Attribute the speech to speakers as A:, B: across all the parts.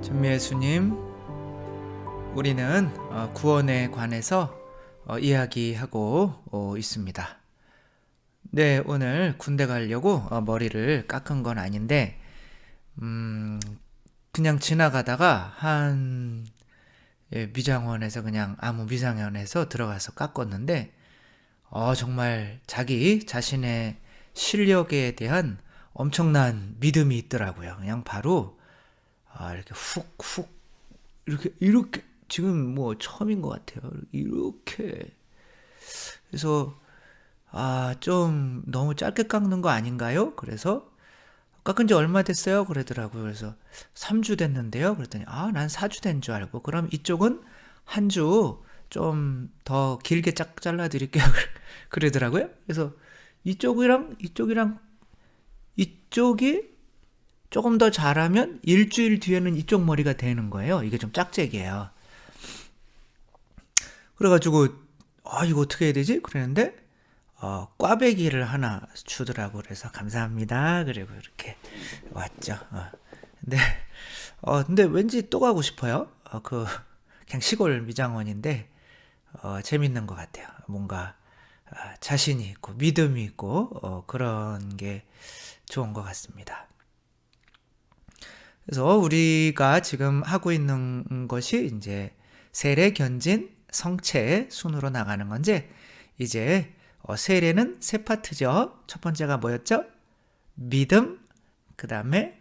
A: 전미애수님, 우리는 구원에 관해서 이야기하고 있습니다. 네, 오늘 군대 가려고 머리를 깎은 건 아닌데 그냥 지나가다가 한 미장원에서 그냥 아무 미장원에서 들어가서 깎았는데 정말 자기 자신의 실력에 대한 엄청난 믿음이 있더라고요. 그냥 바로 이렇게 훅훅 이렇게 지금 뭐 처음인 것 같아요. 이렇게 그래서 좀 너무 짧게 깎는 거 아닌가요? 그래서 깎은 지 얼마 됐어요? 그러더라고요. 그래서 3주 됐는데요. 그랬더니 난 4주 된 줄 알고 그럼 이쪽은 한 주 좀 더 길게 짝 잘라 드릴게요. 그러더라고요. 그래서 이쪽이랑 이쪽이 조금 더 잘하면 일주일 뒤에는 이쪽 머리가 되는 거예요. 이게 좀 짝짝이에요. 그래가지고 이거 어떻게 해야 되지? 그랬는데 꽈배기를 하나 주더라고. 그래서 감사합니다. 그리고 이렇게 왔죠. 근데 왠지 또 가고 싶어요. 그냥 시골 미장원인데 재밌는 것 같아요. 뭔가 자신이 있고 믿음이 있고 그런 게 좋은 것 같습니다. 그래서 우리가 지금 하고 있는 것이 이제 세례, 견진, 성체 순으로 나가는 건데 이제 세례는 세 파트죠. 첫 번째가 뭐였죠? 믿음, 그 다음에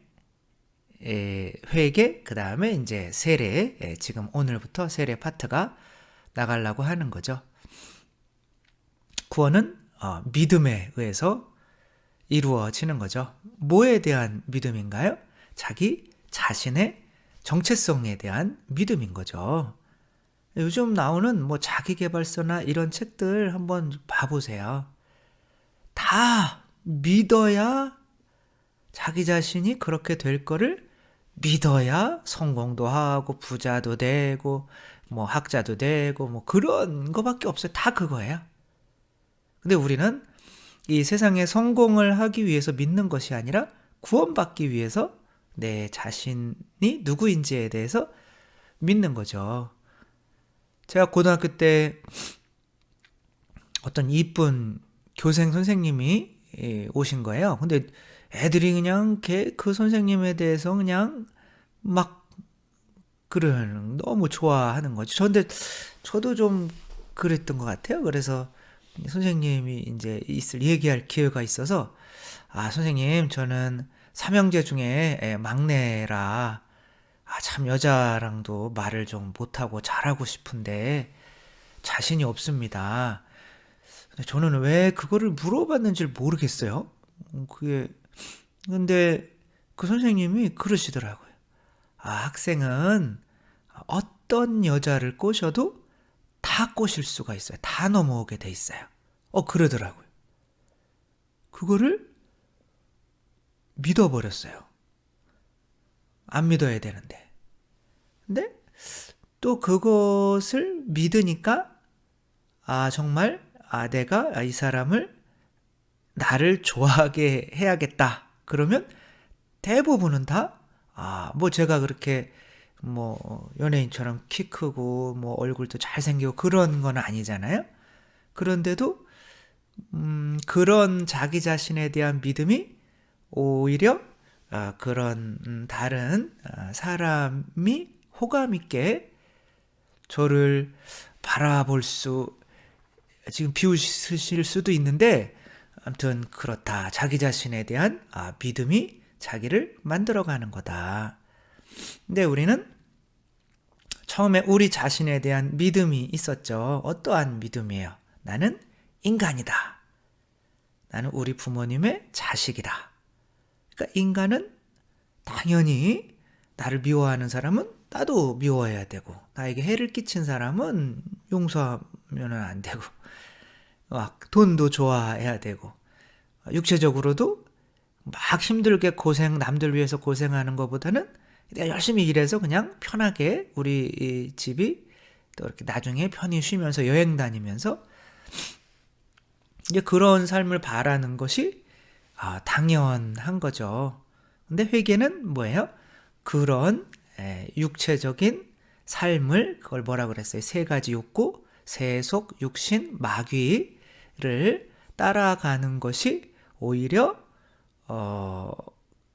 A: 회개, 그 다음에 이제 세례. 지금 오늘부터 세례 파트가 나가려고 하는 거죠. 구원은 믿음에 의해서 이루어지는 거죠. 뭐에 대한 믿음인가요? 자기 자신의 정체성에 대한 믿음인 거죠. 요즘 나오는 뭐 자기계발서나 이런 책들 한번 봐보세요. 다 믿어야 자기 자신이 그렇게 될 거를 믿어야 성공도 하고 부자도 되고 뭐 학자도 되고 뭐 그런 거밖에 없어요. 다 그거예요. 근데 우리는 이 세상에 성공을 하기 위해서 믿는 것이 아니라 구원받기 위해서 내 자신이 누구인지에 대해서 믿는 거죠. 제가 고등학교 때 어떤 이쁜 교생 선생님이 오신 거예요. 근데 애들이 그냥 그 선생님에 대해서 그냥 막 너무 좋아하는 거죠. 근데 저도 좀 그랬던 것 같아요. 그래서 선생님이 이제 얘기할 기회가 있어서 선생님 저는 삼형제 중에 막내라 참 여자랑도 말을 좀 못하고 잘하고 싶은데 자신이 없습니다. 근데 저는 왜 그거를 물어봤는지 모르겠어요. 근데 그 선생님이 그러시더라고요. 학생은 어떤 여자를 꼬셔도 다 꼬실 수가 있어요. 다 넘어오게 돼 있어요. 그러더라고요. 그거를 믿어버렸어요. 안 믿어야 되는데. 근데 또 그것을 믿으니까 정말 내가 이 사람을 나를 좋아하게 해야겠다. 그러면 대부분은 다 뭐 제가 그렇게 뭐 연예인처럼 키 크고 뭐 얼굴도 잘생기고 그런 건 아니잖아요. 그런데도 그런 자기 자신에 대한 믿음이 오히려 그런 다른 사람이 호감 있게 저를 바라볼 지금 비웃으실 수도 있는데 아무튼 그렇다. 자기 자신에 대한 믿음이 자기를 만들어가는 거다. 근데 우리는 처음에 우리 자신에 대한 믿음이 있었죠. 어떠한 믿음이에요? 나는 인간이다. 나는 우리 부모님의 자식이다. 그러니까 인간은 당연히 나를 미워하는 사람은 나도 미워해야 되고 나에게 해를 끼친 사람은 용서하면 안 되고 돈도 좋아해야 되고 육체적으로도 막 힘들게 남들 위해서 고생하는 것보다는 내가 열심히 일해서 그냥 편하게 우리 집이 또 이렇게 나중에 편히 쉬면서 여행 다니면서 이제 그런 삶을 바라는 것이 당연한 거죠. 근데 회개는 뭐예요? 그런 육체적인 삶을 그걸 뭐라 그랬어요? 세 가지 욕구, 세속, 육신, 마귀를 따라가는 것이 오히려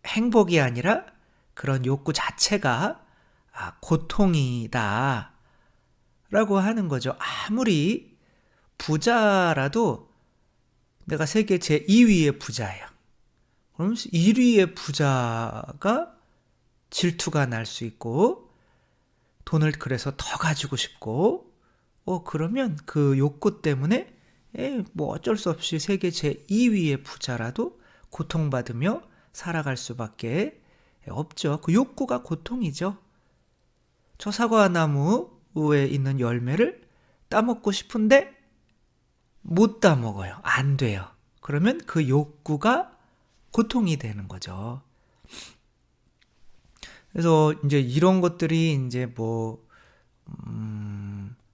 A: 행복이 아니라 그런 욕구 자체가 고통이다 라고 하는 거죠. 아무리 부자라도 내가 세계 제2위의 부자예요. 그럼 1위의 부자가 질투가 날 수 있고 돈을 그래서 더 가지고 싶고 그러면 그 욕구 때문에 뭐 어쩔 수 없이 세계 제2위의 부자라도 고통받으며 살아갈 수밖에 없죠. 그 욕구가 고통이죠. 저 사과나무에 있는 열매를 따먹고 싶은데 못 따먹어요. 안 돼요. 그러면 그 욕구가 고통이 되는 거죠. 그래서 이제 이런 것들이 이제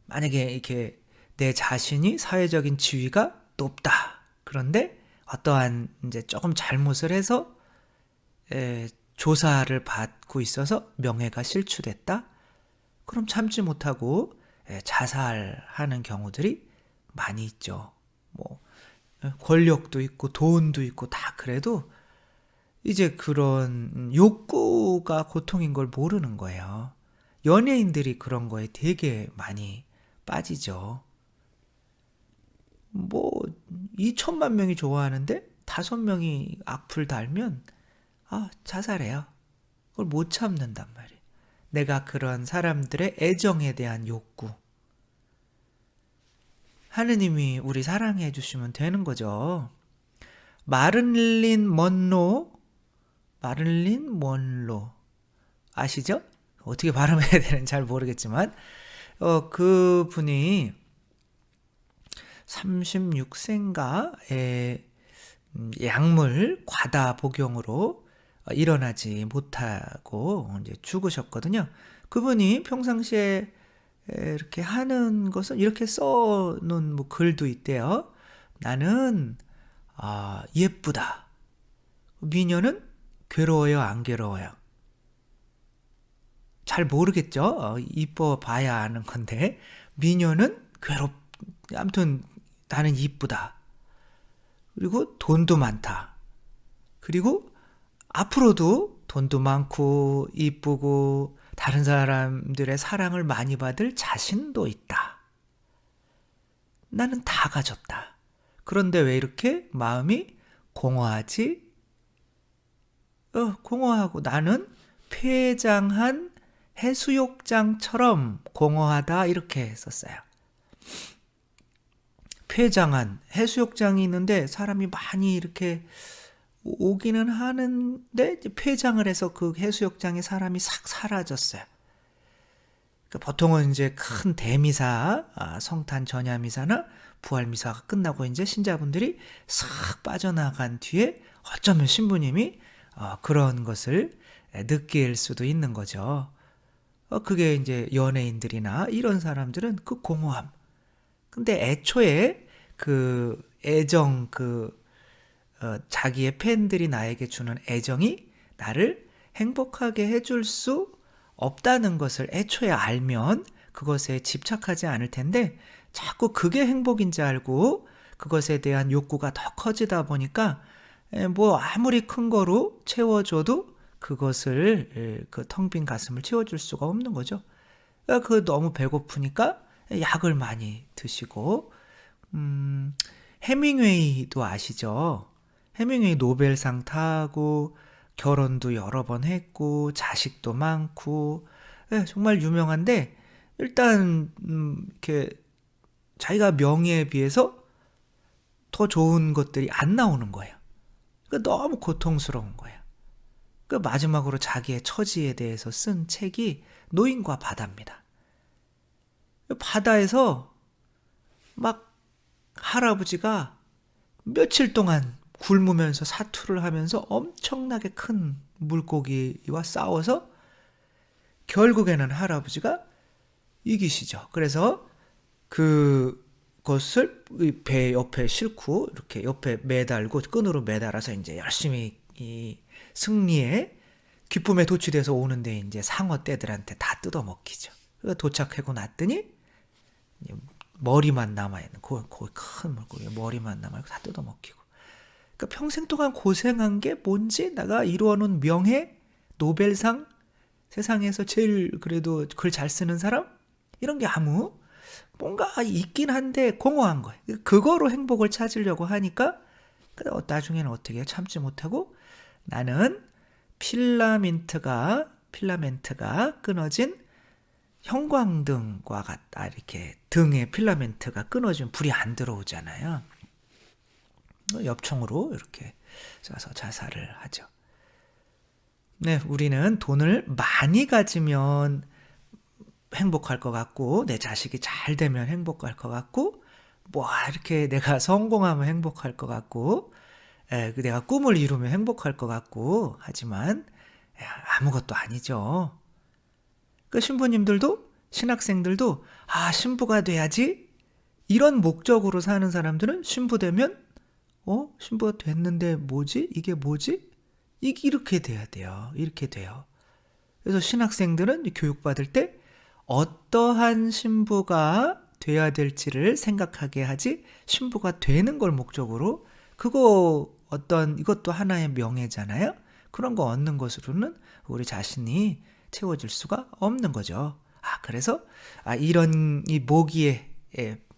A: 만약에 이렇게 내 자신이 사회적인 지위가 높다. 그런데 어떠한 이제 조금 잘못을 해서 조사를 받고 있어서 명예가 실추됐다. 그럼 참지 못하고 자살하는 경우들이 많이 있죠. 뭐 권력도 있고 돈도 있고 다 그래도 이제 그런 욕구가 고통인 걸 모르는 거예요. 연예인들이 그런 거에 되게 많이 빠지죠. 2천만 명이 좋아하는데 5명이 악플 달면 자살해요. 그걸 못 참는단 말이에요. 내가 그런 사람들의 애정에 대한 욕구. 하느님이 우리 사랑해 주시면 되는 거죠. 마릴린 먼로 아시죠? 어떻게 발음해야 되는지 잘 모르겠지만 그 분이 36세인가의 약물 과다 복용으로 일어나지 못하고 이제 죽으셨거든요. 그분이 평상시에 이렇게 하는 것은 이렇게 써놓은 글도 있대요. 나는 예쁘다. 미녀는 괴로워요, 안 괴로워요? 잘 모르겠죠. 이뻐 봐야 아는 건데 미녀는 아무튼 나는 이쁘다. 그리고 돈도 많다. 그리고 앞으로도 돈도 많고 이쁘고 다른 사람들의 사랑을 많이 받을 자신도 있다. 나는 다 가졌다. 그런데 왜 이렇게 마음이 공허하지? 공허하고 나는 폐장한 해수욕장처럼 공허하다 이렇게 썼어요. 폐장한 해수욕장이 있는데 사람이 많이 이렇게 오기는 하는데 폐장을 해서 그 해수욕장에 사람이 싹 사라졌어요. 보통은 이제 큰 대미사, 성탄 전야미사나 부활미사가 끝나고 이제 신자분들이 싹 빠져나간 뒤에 어쩌면 신부님이 그런 것을 느낄 수도 있는 거죠. 그게 이제 연예인들이나 이런 사람들은 그 공허함. 근데 애초에 그 애정, 자기의 팬들이 나에게 주는 애정이 나를 행복하게 해줄 수 없다는 것을 애초에 알면 그것에 집착하지 않을 텐데 자꾸 그게 행복인지 알고 그것에 대한 욕구가 더 커지다 보니까 아무리 큰 거로 채워줘도 그것을 그 텅 빈 가슴을 채워줄 수가 없는 거죠. 너무 배고프니까 약을 많이 드시고 해밍웨이도 아시죠? 해밍웨이 노벨상 타고 결혼도 여러 번 했고 자식도 많고 정말 유명한데 일단 이렇게 자기가 명예에 비해서 더 좋은 것들이 안 나오는 거예요. 너무 고통스러운 거예요. 마지막으로 자기의 처지에 대해서 쓴 책이 노인과 바다입니다. 바다에서 막 할아버지가 며칠 동안 굶으면서 사투를 하면서 엄청나게 큰 물고기와 싸워서 결국에는 할아버지가 이기시죠. 그래서 그것을 배 옆에 싣고 이렇게 옆에 매달고 끈으로 매달아서 이제 열심히 이 승리의 기쁨에 도취돼서 오는데 이제 상어 떼들한테 다 뜯어먹히죠. 도착하고 났더니 머리만 남아있는, 큰 물고기 머리만 남아있고 다 뜯어먹히고. 그러니까 평생 동안 고생한 게 뭔지, 내가 이루어놓은 명예, 노벨상, 세상에서 제일 그래도 글 잘 쓰는 사람, 이런 게 아무 뭔가 있긴 한데 공허한 거예요. 그거로 행복을 찾으려고 하니까 나중에는 어떻게 해요? 참지 못하고 나는 필라멘트가 끊어진 형광등과 같다. 이렇게 등에 필라멘트가 끊어지면 불이 안 들어오잖아요. 엽총으로 이렇게 쏴서 자살을 하죠. 네, 우리는 돈을 많이 가지면 행복할 것 같고, 내 자식이 잘 되면 행복할 것 같고, 뭐 이렇게 내가 성공하면 행복할 것 같고, 내가 꿈을 이루면 행복할 것 같고, 하지만 아무것도 아니죠. 그 신부님들도, 신학생들도 신부가 돼야지, 이런 목적으로 사는 사람들은 신부 되면 신부가 됐는데 뭐지? 이게 뭐지? 이렇게 돼야 돼요. 이렇게 돼요. 그래서 신학생들은 교육받을 때 어떠한 신부가 돼야 될지를 생각하게 하지, 신부가 되는 걸 목적으로, 이것도 하나의 명예잖아요. 그런 거 얻는 것으로는 우리 자신이 채워질 수가 없는 거죠. 그래서 이런 이 모기에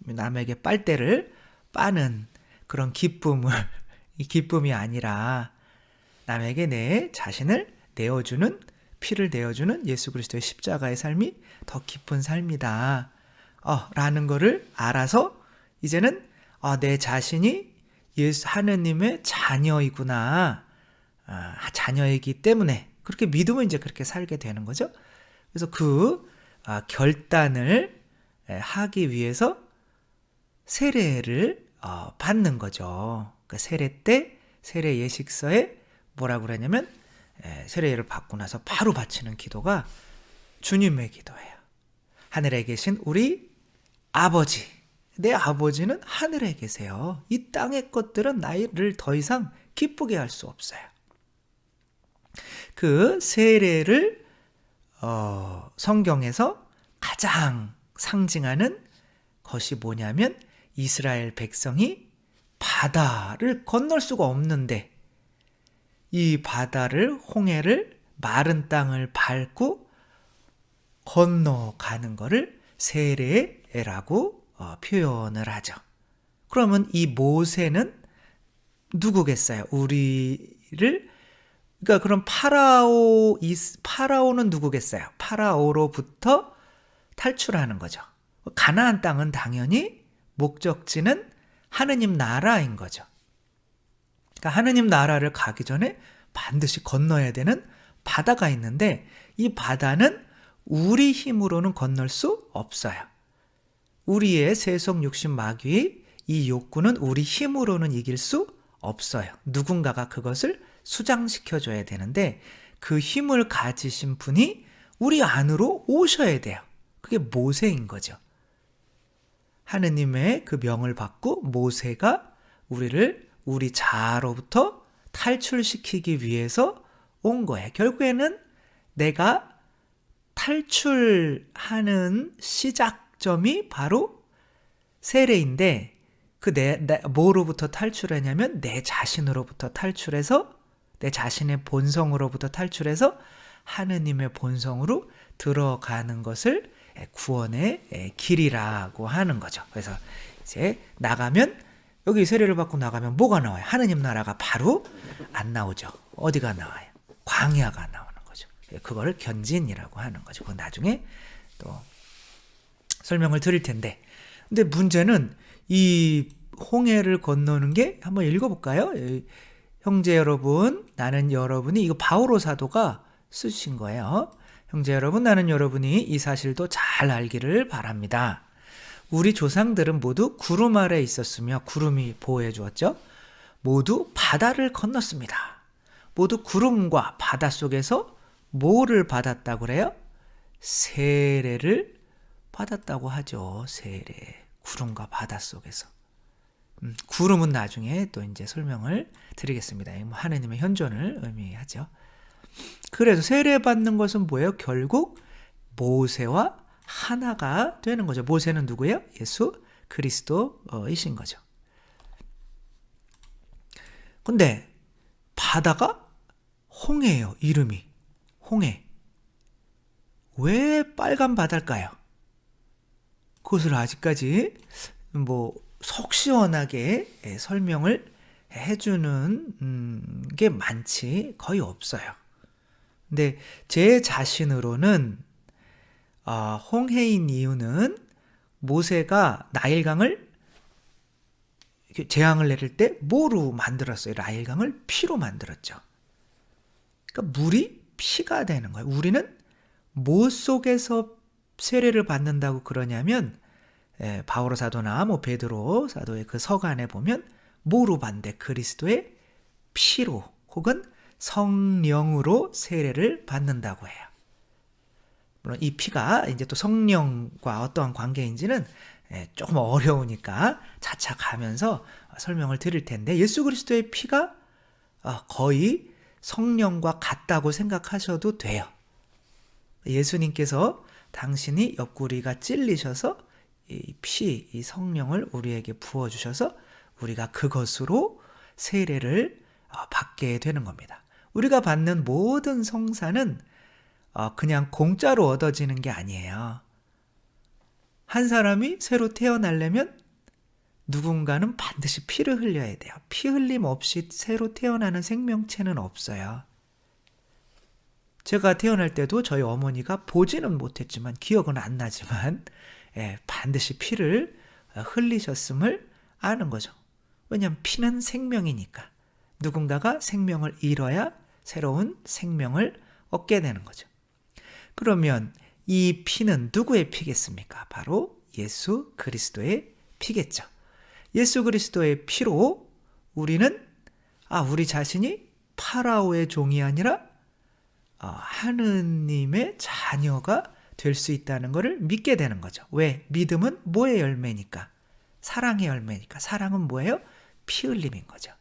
A: 남에게 빨대를 빠는 그런 기쁨을 이 기쁨이 아니라 남에게 내 자신을 내어주는, 피를 내어주는 예수 그리스도의 십자가의 삶이 더 깊은 삶이다 라는 거를 알아서 이제는 내 자신이 하느님의 자녀이구나, 자녀이기 때문에 그렇게 믿으면 이제 그렇게 살게 되는 거죠. 그래서 그 결단을 하기 위해서 세례를 받는 거죠. 그러니까 세례 때 세례 예식서에 뭐라고 그러냐면, 세례를 받고 나서 바로 바치는 기도가 주님의 기도예요. 하늘에 계신 우리 아버지, 내 아버지는 하늘에 계세요. 이 땅의 것들은 나를 더 이상 기쁘게 할 수 없어요. 그 세례를 성경에서 가장 상징하는 것이 뭐냐면, 이스라엘 백성이 바다를 건널 수가 없는데 이 바다를, 홍해를, 마른 땅을 밟고 건너가는 것을 세례라고 표현을 하죠. 그러면 이 모세는 누구겠어요? 그러니까 그럼 파라오는 누구겠어요? 파라오로부터 탈출하는 거죠. 가나안 땅은 당연히 목적지는 하느님 나라인 거죠. 그러니까 하느님 나라를 가기 전에 반드시 건너야 되는 바다가 있는데, 이 바다는 우리 힘으로는 건널 수 없어요. 우리의 세속 육신 마귀의 이 욕구는 우리 힘으로는 이길 수 없어요. 누군가가 그것을 수장시켜줘야 되는데, 그 힘을 가지신 분이 우리 안으로 오셔야 돼요. 그게 모세인 거죠. 하느님의 그 명을 받고 모세가 우리를 우리 자아로부터 탈출시키기 위해서 온 거예요. 결국에는 내가 탈출하는 시작점이 바로 세례인데, 뭐로부터 탈출하냐면 내 자신으로부터 탈출해서, 내 자신의 본성으로부터 탈출해서 하느님의 본성으로 들어가는 것을 구원의 길이라고 하는 거죠. 그래서 이제 여기 세례를 받고 나가면 뭐가 나와요? 하느님 나라가 바로 안 나오죠. 어디가 나와요? 광야가 나오는 거죠. 그걸 견진이라고 하는 거죠. 그건 나중에 또 설명을 드릴 텐데, 근데 문제는 이 홍해를 건너는 게, 한번 읽어볼까요? 형제 여러분, 나는 여러분이, 이거 바오로 사도가 쓰신 거예요. 형제 여러분, 나는 여러분이 이 사실도 잘 알기를 바랍니다. 우리 조상들은 모두 구름 아래 있었으며, 구름이 보호해 주었죠. 모두 바다를 건넜습니다. 모두 구름과 바다 속에서 뭐를 받았다고 그래요? 세례를 받았다고 하죠. 세례. 구름과 바다 속에서. 구름은 나중에 또 이제 설명을 드리겠습니다. 하느님의 현존을 의미하죠. 그래서 세례받는 것은 뭐예요? 결국 모세와 하나가 되는 거죠. 모세는 누구예요? 예수 그리스도이신 거죠. 근데 바다가 홍해예요. 이름이 홍해. 왜 빨간 바다일까요? 그것을 아직까지 속 시원하게 설명을 해주는 게 거의 없어요. 근데 제 자신으로는 홍해인 이유는 모세가 나일강을 재앙을 내릴 때 뭐로 만들었어요? 나일강을 피로 만들었죠. 그러니까 물이 피가 되는 거예요. 우리는 뭐 속에서 세례를 받는다고 그러냐면 바오로 사도나 베드로 사도의 그 서간에 보면 뭐로 받는데 그리스도의 피로 혹은 성령으로 세례를 받는다고 해요. 물론 이 피가 이제 또 성령과 어떠한 관계인지는 조금 어려우니까 차차 가면서 설명을 드릴 텐데, 예수 그리스도의 피가 거의 성령과 같다고 생각하셔도 돼요. 예수님께서 당신이 옆구리가 찔리셔서 이 성령을 우리에게 부어주셔서 우리가 그것으로 세례를 받게 되는 겁니다. 우리가 받는 모든 성사는 그냥 공짜로 얻어지는 게 아니에요. 한 사람이 새로 태어나려면 누군가는 반드시 피를 흘려야 돼요. 피 흘림 없이 새로 태어나는 생명체는 없어요. 제가 태어날 때도 저희 어머니가 보지는 못했지만, 기억은 안 나지만 반드시 피를 흘리셨음을 아는 거죠. 왜냐하면 피는 생명이니까. 누군가가 생명을 잃어야 새로운 생명을 얻게 되는 거죠. 그러면 이 피는 누구의 피겠습니까? 바로 예수 그리스도의 피겠죠. 예수 그리스도의 피로 우리는 우리 자신이 파라오의 종이 아니라 하느님의 자녀가 될 수 있다는 것을 믿게 되는 거죠. 왜? 믿음은 뭐의 열매니까? 사랑의 열매니까. 사랑은 뭐예요? 피 흘림인 거죠.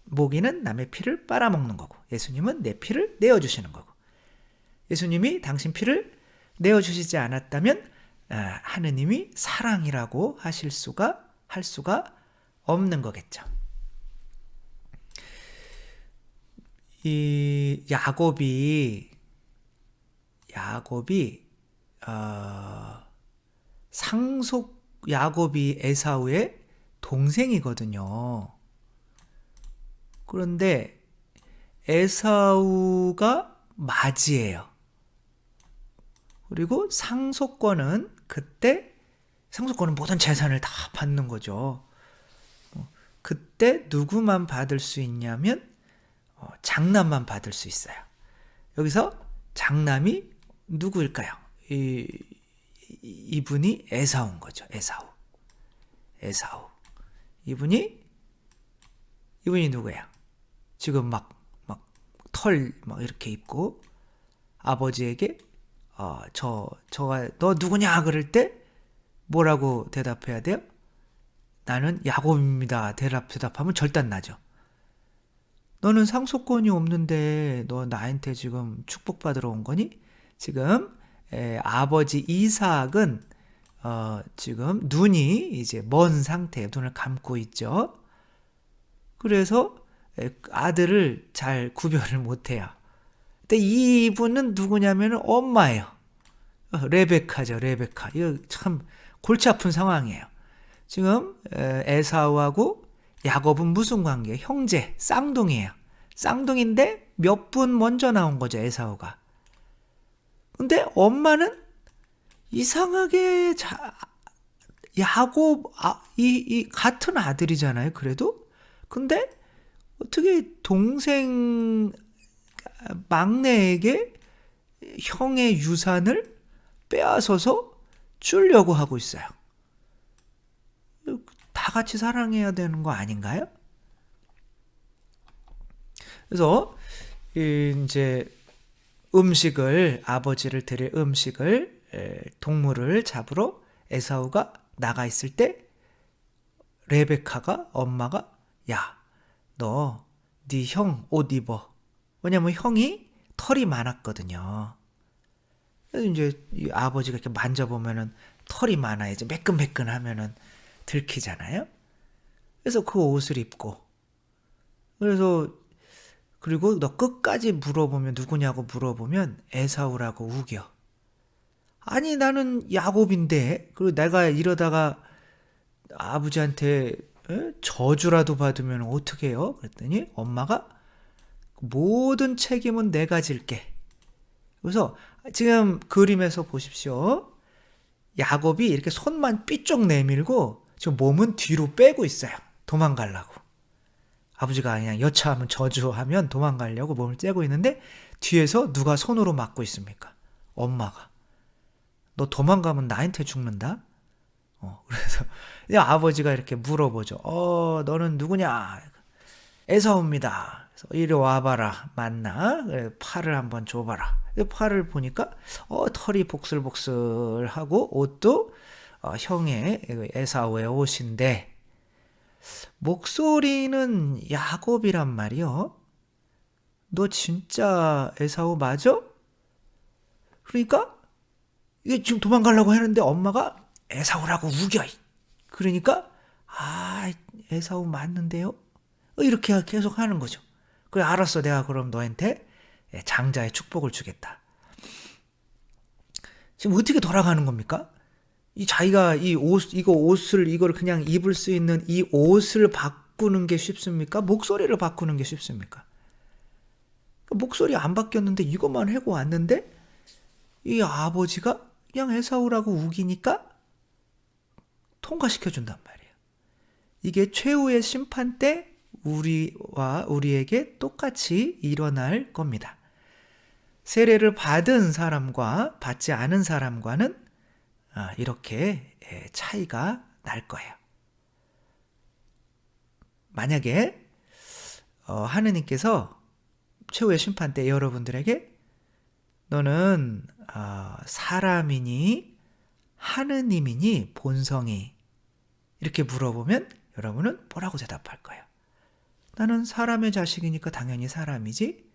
A: 모기는 남의 피를 빨아먹는 거고, 예수님은 내 피를 내어주시는 거고. 예수님이 당신 피를 내어주시지 않았다면 하느님이 사랑이라고 할 수가 없는 거겠죠. 이 야곱이 상속 야곱이 에사우의 동생이거든요. 그런데 에사우가 맞이예요. 그리고 상속권은 모든 재산을 다 받는 거죠. 그때 누구만 받을 수 있냐면 장남만 받을 수 있어요. 여기서 장남이 누구일까요? 이분이 에사우인 거죠. 에사우. 이분이 누구예요? 지금 털 이렇게 입고 아버지에게 너 누구냐 그럴 때 뭐라고 대답해야 돼요? 나는 야곱입니다. 대답하면 절단 나죠. 너는 상속권이 없는데 너 나한테 지금 축복받으러 온 거니? 지금 아버지 이삭은 지금 눈이 이제 먼 상태에 눈을 감고 있죠. 그래서 아들을 잘 구별을 못해요. 근데 이분은 누구냐면 엄마예요. 레베카죠. 레베카. 이거 참 골치 아픈 상황이에요. 지금 에사우하고 야곱은 무슨 관계예요? 형제, 쌍둥이에요. 쌍둥이인데 몇 분 먼저 나온 거죠, 에사우가. 근데 엄마는 이상하게 야곱 이 같은 아들이잖아요. 그래도 근데 어떻게 동생 막내에게 형의 유산을 빼앗아서 주려고 하고 있어요. 다 같이 사랑해야 되는 거 아닌가요? 그래서 이제 아버지를 드릴 음식을 동물을 잡으러 에사우가 나가 있을 때 레베카가 엄마가 야, 너 네 형 옷 입어. 왜냐면 형이 털이 많았거든요. 그래서 이제 이 아버지가 이렇게 만져보면은 털이 많아야지 매끈매끈하면은 들키잖아요. 그래서 그 옷을 입고, 그래서 그리고 너 끝까지 물어보면 누구냐고 물어보면 에사우라고 우겨. 아니 나는 야곱인데, 그리고 내가 이러다가 아버지한테 저주라도 받으면 어떻게 해요? 그랬더니 엄마가 모든 책임은 내가 질게. 그래서 지금 그림에서 보십시오. 야곱이 이렇게 손만 삐쭉 내밀고 지금 몸은 뒤로 빼고 있어요. 도망가려고. 아버지가 그냥 여차하면 저주하면 도망가려고 몸을 째고 있는데 뒤에서 누가 손으로 막고 있습니까? 엄마가. 너 도망가면 나한테 죽는다? 그래서 아버지가 이렇게 물어보죠. 너는 누구냐? 에사우입니다. 그래서 이리 와봐라. 맞나? 그래, 팔을 한번 줘봐라. 팔을 보니까 털이 복슬복슬하고 옷도 형의 에사우의 옷인데 목소리는 야곱이란 말이요. 너 진짜 에사우 맞아? 그러니까 이게 지금 도망가려고 하는데 엄마가 에사우라고 우겨. 그러니까 에사우 맞는데요? 이렇게 계속 하는 거죠. 그래 알았어, 내가 그럼 너한테 장자의 축복을 주겠다. 지금 어떻게 돌아가는 겁니까? 이 자기가 이거를 그냥 입을 수 있는 이 옷을 바꾸는 게 쉽습니까? 목소리를 바꾸는 게 쉽습니까? 목소리 안 바뀌었는데 이것만 하고 왔는데 이 아버지가 그냥 에사우라고 우기니까 통과시켜준단 말이에요. 이게 최후의 심판 때 우리에게 똑같이 일어날 겁니다. 세례를 받은 사람과 받지 않은 사람과는 이렇게 차이가 날 거예요. 만약에 하느님께서 최후의 심판 때 여러분들에게 너는 사람이니 하느님이니 본성이 이렇게 물어보면 여러분은 뭐라고 대답할 거예요? 나는 사람의 자식이니까 당연히 사람이지?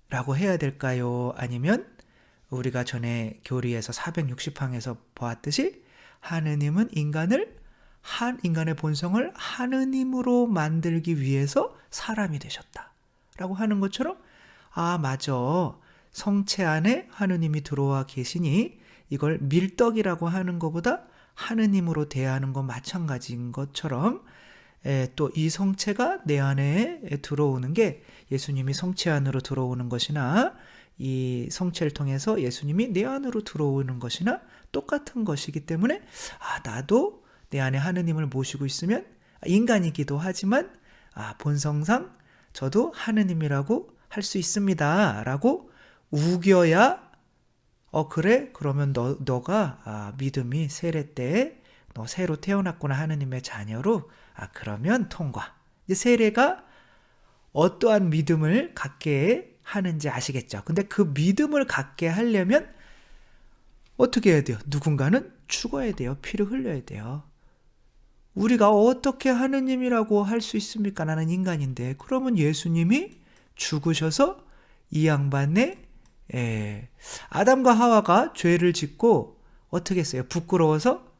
A: 라고 해야 될까요? 아니면 우리가 전에 교리에서 460항에서 보았듯이 하느님은 인간의 본성을 하느님으로 만들기 위해서 사람이 되셨다 라고 하는 것처럼 맞아. 성체 안에 하느님이 들어와 계시니 이걸 밀떡이라고 하는 것보다 하느님으로 대하는 건 마찬가지인 것처럼 또 이 성체가 내 안에 들어오는 게 예수님이 성체 안으로 들어오는 것이나 이 성체를 통해서 예수님이 내 안으로 들어오는 것이나 똑같은 것이기 때문에 나도 내 안에 하느님을 모시고 있으면 인간이기도 하지만 본성상 저도 하느님이라고 할 수 있습니다 라고 우겨야 그래? 그러면 너가 믿음이 세례 때 너 새로 태어났구나 하느님의 자녀로 그러면 통과. 이제 세례가 어떠한 믿음을 갖게 하는지 아시겠죠? 근데 그 믿음을 갖게 하려면 어떻게 해야 돼요? 누군가는 죽어야 돼요. 피를 흘려야 돼요. 우리가 어떻게 하느님이라고 할 수 있습니까? 나는 인간인데. 그러면 예수님이 죽으셔서 이 양반의 아담과 하와가 죄를 짓고 어떻게 했어요? 부끄러워서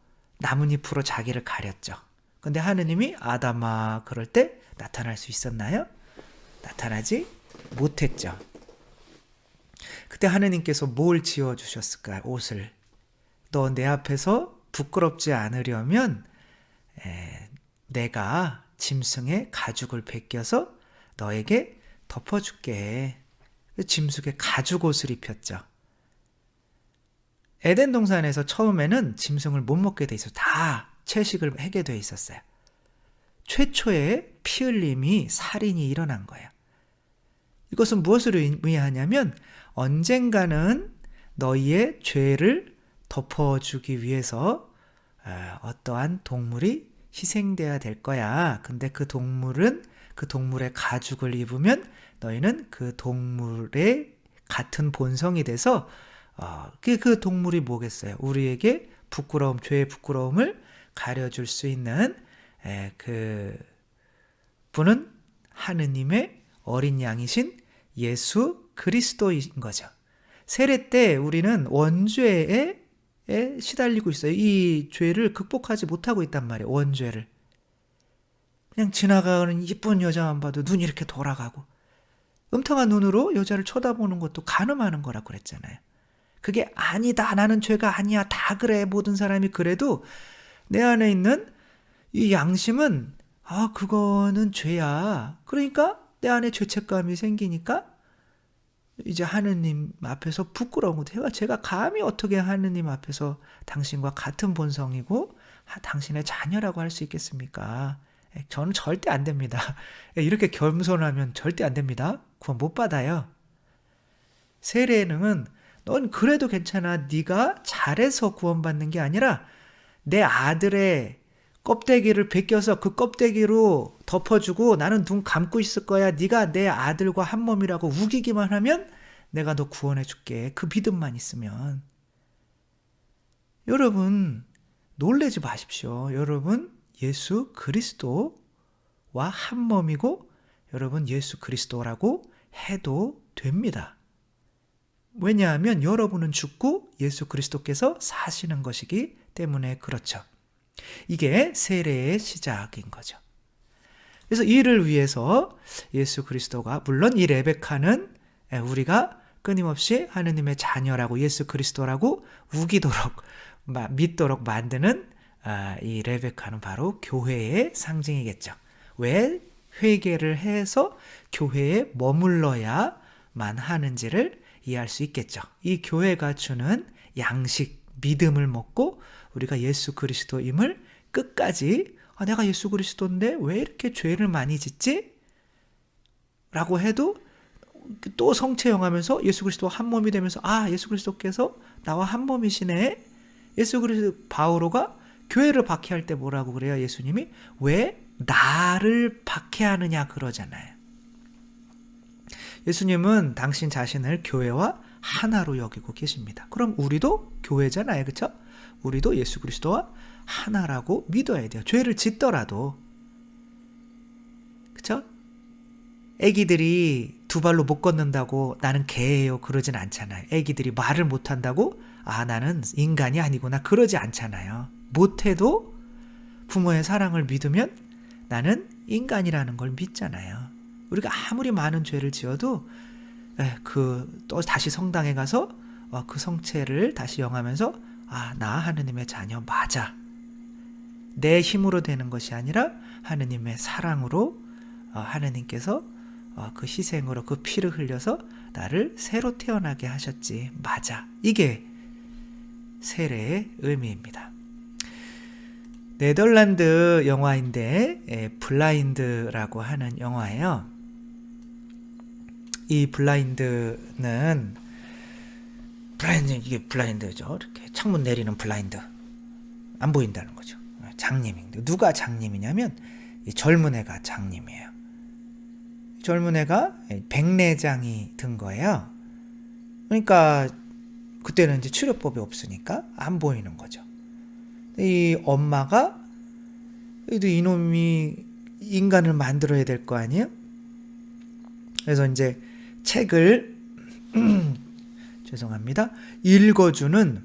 A: 나뭇잎으로 자기를 가렸죠. 근데 하느님이 아담아 그럴 때 나타날 수 있었나요? 나타나지 못했죠. 그때 하느님께서 뭘 지어주셨을까요? 옷을. 너 내 앞에서 부끄럽지 않으려면 내가 짐승의 가죽을 벗겨서 너에게 덮어줄게. 짐승의 가죽 옷을 입혔죠. 에덴 동산에서 처음에는 짐승을 못 먹게 돼 있어서 다 채식을 하게 돼 있었어요. 최초의 피 흘림이 살인이 일어난 거예요. 이것은 무엇을 의미하냐면 언젠가는 너희의 죄를 덮어주기 위해서 어떠한 동물이 희생돼야 될 거야. 근데 그 동물의 가죽을 입으면 너희는 그 동물의 같은 본성이 돼서 그 동물이 뭐겠어요? 우리에게 죄의 부끄러움을 가려줄 수 있는 그 분은 하느님의 어린 양이신 예수 그리스도인 거죠. 세례 때 우리는 원죄에 시달리고 있어요. 이 죄를 극복하지 못하고 있단 말이에요. 원죄를. 그냥 지나가는 이쁜 여자만 봐도 눈이 이렇게 돌아가고 음탕한 눈으로 여자를 쳐다보는 것도 간음하는 거라고 그랬잖아요. 그게 아니다. 나는 죄가 아니야. 다 그래. 모든 사람이 그래도 내 안에 있는 이 양심은 그거는 죄야. 그러니까 내 안에 죄책감이 생기니까 이제 하느님 앞에서 부끄러운 것도 제가 감히 어떻게 하느님 앞에서 당신과 같은 본성이고 당신의 자녀라고 할 수 있겠습니까? 저는 절대 안 됩니다. 이렇게 겸손하면 절대 안 됩니다. 구원 못 받아요. 세례는 넌 그래도 괜찮아. 네가 잘해서 구원받는 게 아니라 내 아들의 껍데기를 벗겨서 그 껍데기로 덮어주고 나는 눈 감고 있을 거야. 네가 내 아들과 한 몸이라고 우기기만 하면 내가 너 구원해 줄게. 그 믿음만 있으면. 여러분 놀라지 마십시오. 여러분 예수 그리스도와 한 몸이고 여러분 예수 그리스도라고 해도 됩니다. 왜냐하면 여러분은 죽고 예수 그리스도께서 사시는 것이기 때문에 그렇죠. 이게 세례의 시작인 거죠. 그래서 이를 위해서 예수 그리스도가 물론 이 레베카는 우리가 끊임없이 하느님의 자녀라고 예수 그리스도라고 우기도록 믿도록 만드는 이 레베카는 바로 교회의 상징이겠죠. 왜 회개를 해서 교회에 머물러야만 하는지를 이해할 수 있겠죠. 이 교회가 주는 양식, 믿음을 먹고 우리가 예수 그리스도임을 끝까지 내가 예수 그리스도인데 왜 이렇게 죄를 많이 짓지? 라고 해도 또 성체형하면서 예수 그리스도 한 몸이 되면서 예수 그리스도께서 나와 한 몸이시네. 예수 그리스도 바오로가 교회를 박해할 때 뭐라고 그래요? 예수님이 왜 나를 박해하느냐 그러잖아요. 예수님은 당신 자신을 교회와 하나로 여기고 계십니다. 그럼 우리도 교회잖아요. 그렇죠? 우리도 예수 그리스도와 하나라고 믿어야 돼요. 죄를 짓더라도. 그렇죠? 애기들이 두 발로 못 걷는다고 나는 개예요 그러진 않잖아요. 애기들이 말을 못한다고 나는 인간이 아니구나 그러지 않잖아요. 못해도 부모의 사랑을 믿으면 나는 인간이라는 걸 믿잖아요. 우리가 아무리 많은 죄를 지어도 또 다시 성당에 가서 그 성체를 다시 영하면서 나 하느님의 자녀 맞아. 내 힘으로 되는 것이 아니라 하느님의 사랑으로 하느님께서 그 희생으로 그 피를 흘려서 나를 새로 태어나게 하셨지. 맞아. 이게 세례의 의미입니다. 네덜란드 영화인데 블라인드라고 하는 영화예요. 이 블라인드는 이게 블라인드죠. 이렇게 창문 내리는 블라인드. 안 보인다는 거죠. 장님인데 누가 장님이냐면 이 젊은 애가 장님이에요. 젊은 애가 백내장이 든 거예요. 그러니까 그때는 이제 치료법이 없으니까 안 보이는 거죠. 이 엄마가 이놈이 인간을 만들어야 될 거 아니에요? 그래서 이제 책을 죄송합니다. 읽어주는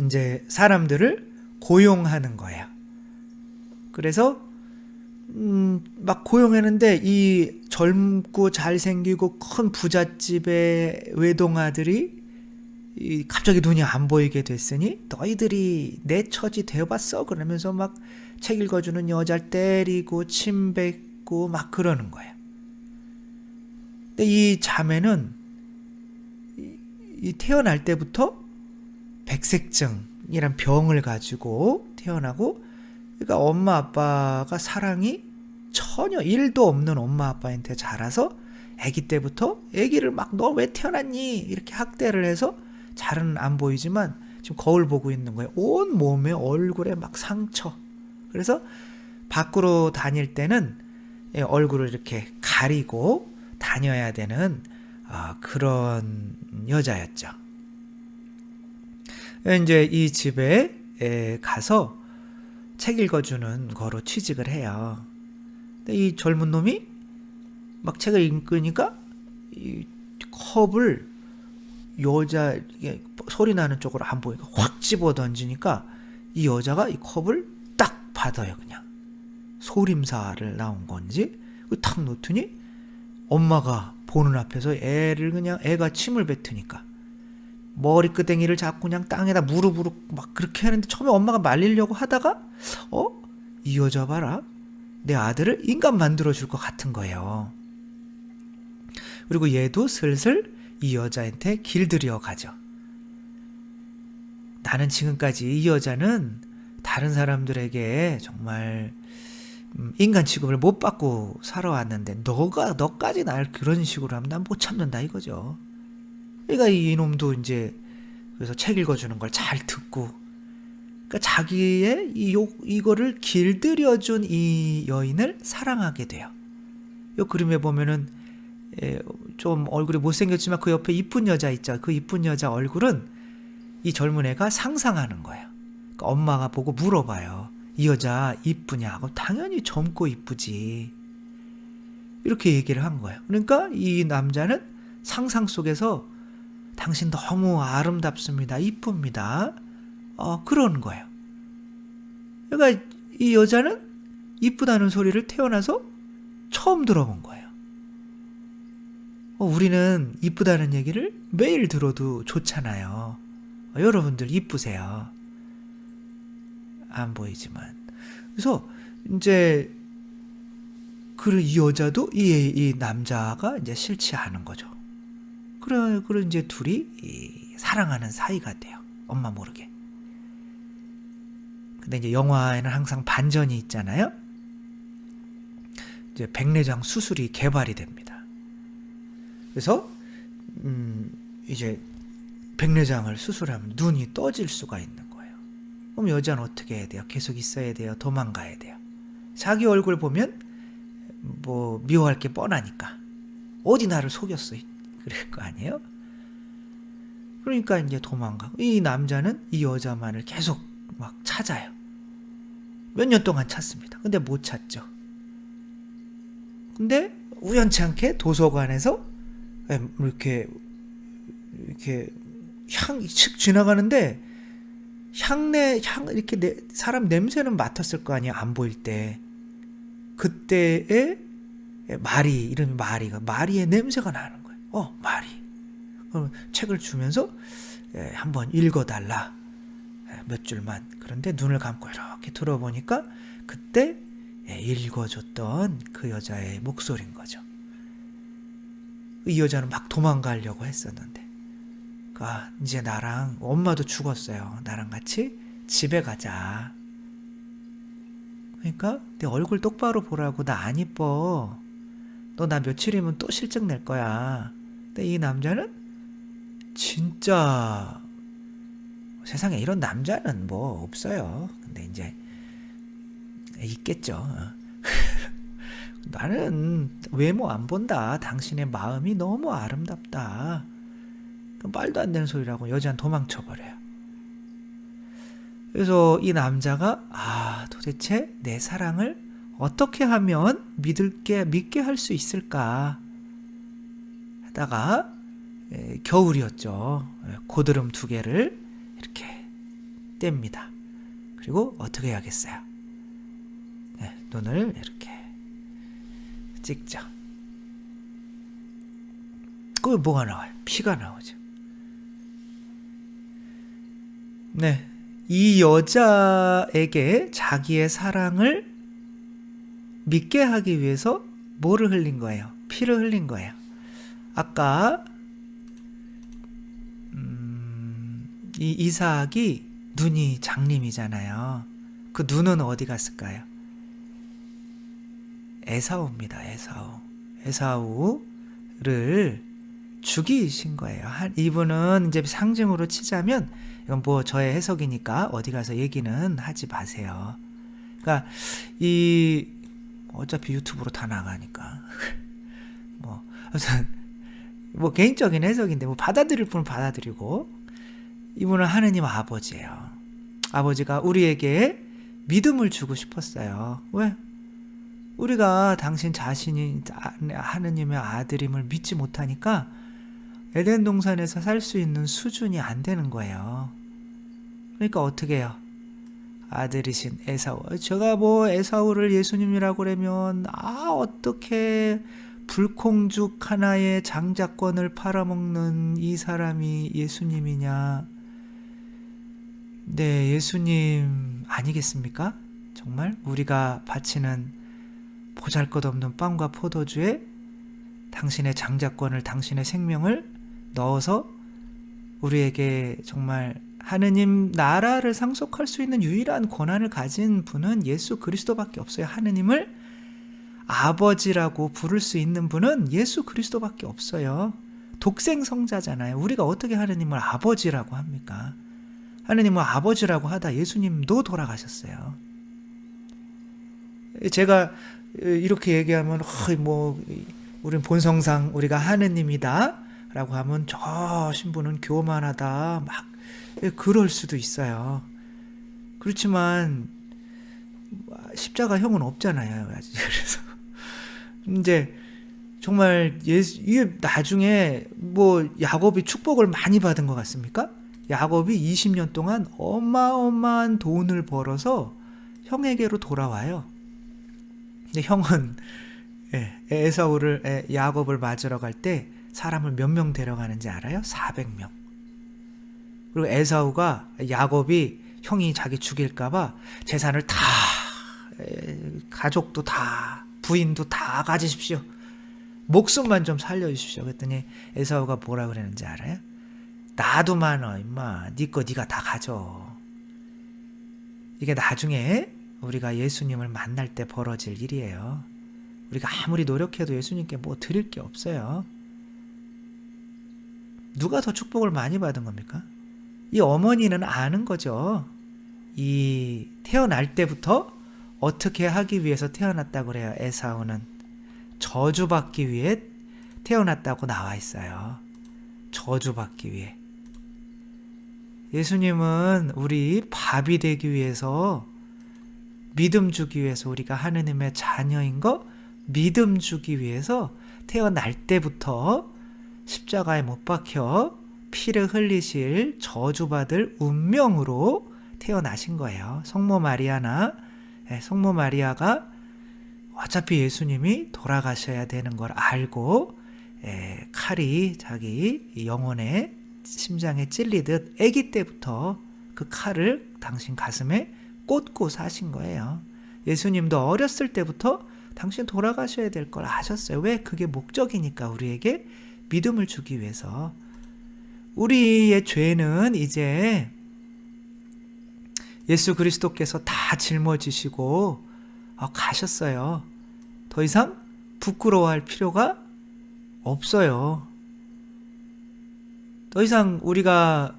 A: 이제 사람들을 고용하는 거예요. 그래서 막 고용했는데 이 젊고 잘생기고 큰 부잣집의 외동아들이 갑자기 눈이 안 보이게 됐으니 너희들이 내 처지 되어봤어? 그러면서 막 책 읽어주는 여자를 때리고 침 뱉고 막 그러는 거예요. 근데 이 자매는 이 태어날 때부터 백색증이란 병을 가지고 태어나고 그러니까 엄마 아빠가 사랑이 전혀 1도 없는 엄마 아빠한테 자라서 아기 때부터 아기를 막 너 왜 태어났니? 이렇게 학대를 해서 잘은 안 보이지만 지금 거울 보고 있는 거예요. 온 몸에 얼굴에 막 상처. 그래서 밖으로 다닐 때는 얼굴을 이렇게 가리고 다녀야 되는 그런 여자였죠. 이제 이 집에 가서 책 읽어주는 거로 취직을 해요. 근데 이 젊은 놈이 막 책을 읽으니까 컵을 여자 이게 소리 나는 쪽으로 안 보이니까 확 집어 던지니까 이 여자가 이 컵을 딱 받아요. 그냥 소림사를 나온 건지 탁 놓더니 엄마가 보는 앞에서 애가 침을 뱉으니까 머리끄댕이를 잡고 그냥 땅에다 무릎으로 막 그렇게 하는데, 처음에 엄마가 말리려고 하다가 이 여자 봐라, 내 아들을 인간 만들어줄 것 같은 거예요. 그리고 얘도 슬슬 이 여자한테 길들여 가죠. 나는 지금까지 이 여자는 다른 사람들에게 정말 인간 취급을 못 받고 살아왔는데 너까지 날 그런 식으로 하면 난 못 참는다 이거죠. 그러니까 이놈도 이제 그래서 책 읽어주는 걸 잘 듣고, 그러니까 자기의 이거를 길들여준 이 여인을 사랑하게 돼요. 이 그림에 보면은 좀 얼굴이 못생겼지만 그 옆에 이쁜 여자 있죠. 그 이쁜 여자 얼굴은 이 젊은 애가 상상하는 거예요. 그러니까 엄마가 보고 물어봐요. 이 여자 이쁘냐? 당연히 젊고 이쁘지. 이렇게 얘기를 한 거예요. 그러니까 이 남자는 상상 속에서 당신 너무 아름답습니다. 이쁩니다. 그런 거예요. 그러니까 이 여자는 이쁘다는 소리를 태어나서 처음 들어본 거예요. 우리는 이쁘다는 얘기를 매일 들어도 좋잖아요. 여러분들 이쁘세요. 안 보이지만. 그래서 이제 이 여자도 이 남자가 이제 싫지 않은 거죠. 그래 이제 둘이 사랑하는 사이가 돼요. 엄마 모르게. 근데 이제 영화에는 항상 반전이 있잖아요. 이제 백내장 수술이 개발이 됩니다. 그래서 이제 백내장을 수술하면 눈이 떠질 수가 있는 거예요. 그럼 여자는 어떻게 해야 돼요? 계속 있어야 돼요? 도망가야 돼요? 자기 얼굴 보면 뭐 미워할 게 뻔하니까 어디 나를 속였어 그럴 거 아니에요? 그러니까 이제 도망가고, 이 남자는 이 여자만을 계속 막 찾아요. 몇 년 동안 찾습니다. 근데 못 찾죠. 근데 우연치 않게 도서관에서 이렇게 슥 지나가는데 이렇게 사람 냄새는 맡았을 거 아니야, 안 보일 때. 그때에 이름이 마리의 냄새가 나는 거예요. 마리. 그럼 책을 주면서 한번 읽어달라. 몇 줄만. 그런데 눈을 감고 이렇게 들어보니까 그때 읽어줬던 그 여자의 목소리인 거죠. 이 여자는 막 도망가려고 했었는데, 이제 나랑, 엄마도 죽었어요. 나랑 같이 집에 가자. 그러니까 내 얼굴 똑바로 보라고. 나 안 이뻐. 너 나 며칠이면 또 실증 낼 거야. 근데 이 남자는 진짜 세상에 이런 남자는 뭐 없어요. 근데 이제 있겠죠. 나는 외모 안 본다. 당신의 마음이 너무 아름답다. 말도 안 되는 소리라고 여자는 도망쳐버려요. 그래서 이 남자가 도대체 내 사랑을 어떻게 하면 믿게 할 수 있을까 하다가 겨울이었죠. 고드름 2개를 이렇게 뗍니다. 그리고 어떻게 해야겠어요? 눈을 이렇게 찍죠. 그럼 뭐가 나와요? 피가 나오죠. 네, 이 여자에게 자기의 사랑을 믿게 하기 위해서 뭐를 흘린 거예요? 피를 흘린 거예요. 아까 이 이삭이 눈이 장님이잖아요. 그 눈은 어디 갔을까요? 에사우입니다. 에사우를 죽이신 거예요. 이분은 이제 상징으로 치자면, 이건 뭐 저의 해석이니까 어디 가서 얘기는 하지 마세요. 그러니까 어차피 유튜브로 다 나가니까 뭐 개인적인 해석인데 받아들일 분은 받아들이고, 이분은 하느님 아버지예요. 아버지가 우리에게 믿음을 주고 싶었어요. 왜? 우리가 당신 자신이 하느님의 아들임을 믿지 못하니까 에덴 동산에서 살 수 있는 수준이 안 되는 거예요. 그러니까 어떻게 해요? 아들이신 에사우. 제가 뭐 에사우를 예수님이라고 그러면 어떻게 불콩죽 하나의 장자권을 팔아먹는 이 사람이 예수님이냐. 네, 예수님 아니겠습니까? 정말 우리가 바치는 보잘것없는 빵과 포도주에 당신의 장자권을, 당신의 생명을 넣어서 우리에게 정말 하느님 나라를 상속할 수 있는 유일한 권한을 가진 분은 예수 그리스도밖에 없어요. 하느님을 아버지라고 부를 수 있는 분은 예수 그리스도밖에 없어요. 독생성자잖아요. 우리가 어떻게 하느님을 아버지라고 합니까? 하느님을 아버지라고 하다 예수님도 돌아가셨어요. 제가 이렇게 얘기하면 우린 본성상 우리가 하느님이다 라고 하면 저 신부는 교만하다 막 그럴 수도 있어요. 그렇지만 십자가 형은 없잖아요. 그래서 이제 정말 이게 나중에 야곱이 축복을 많이 받은 것 같습니까? 야곱이 20년 동안 어마어마한 돈을 벌어서 형에게로 돌아와요. 근데 형은 야곱을 맞으러 갈 때 사람을 몇 명 데려가는지 알아요? 400명. 그리고 에사우가 야곱이 형이 자기 죽일까봐 재산을 다, 가족도 다, 부인도 다 가지십시오. 목숨만 좀 살려주십시오. 그랬더니 에사우가 뭐라 그랬는지 알아요? 나도 많어 임마. 네 거 네가 다 가져. 이게 나중에 우리가 예수님을 만날 때 벌어질 일이에요. 우리가 아무리 노력해도 예수님께 뭐 드릴 게 없어요. 누가 더 축복을 많이 받은 겁니까? 이 어머니는 아는 거죠. 이 태어날 때부터 어떻게 하기 위해서 태어났다고 그래요. 에사우는 저주받기 위해 태어났다고 나와 있어요. 저주받기 위해. 예수님은 우리 밥이 되기 위해서, 믿음 주기 위해서, 우리가 하느님의 자녀인 거 믿음 주기 위해서 태어날 때부터 십자가에 못 박혀 피를 흘리실 저주받을 운명으로 태어나신 거예요. 성모 마리아가 어차피 예수님이 돌아가셔야 되는 걸 알고 칼이 자기 영혼에 심장에 찔리듯 아기 때부터 그 칼을 당신 가슴에 꽂고 사신 거예요. 예수님도 어렸을 때부터 당신 돌아가셔야 될 걸 아셨어요. 왜? 그게 목적이니까. 우리에게 믿음을 주기 위해서. 우리의 죄는 이제 예수 그리스도께서 다 짊어지시고 가셨어요. 더 이상 부끄러워할 필요가 없어요. 더 이상 우리가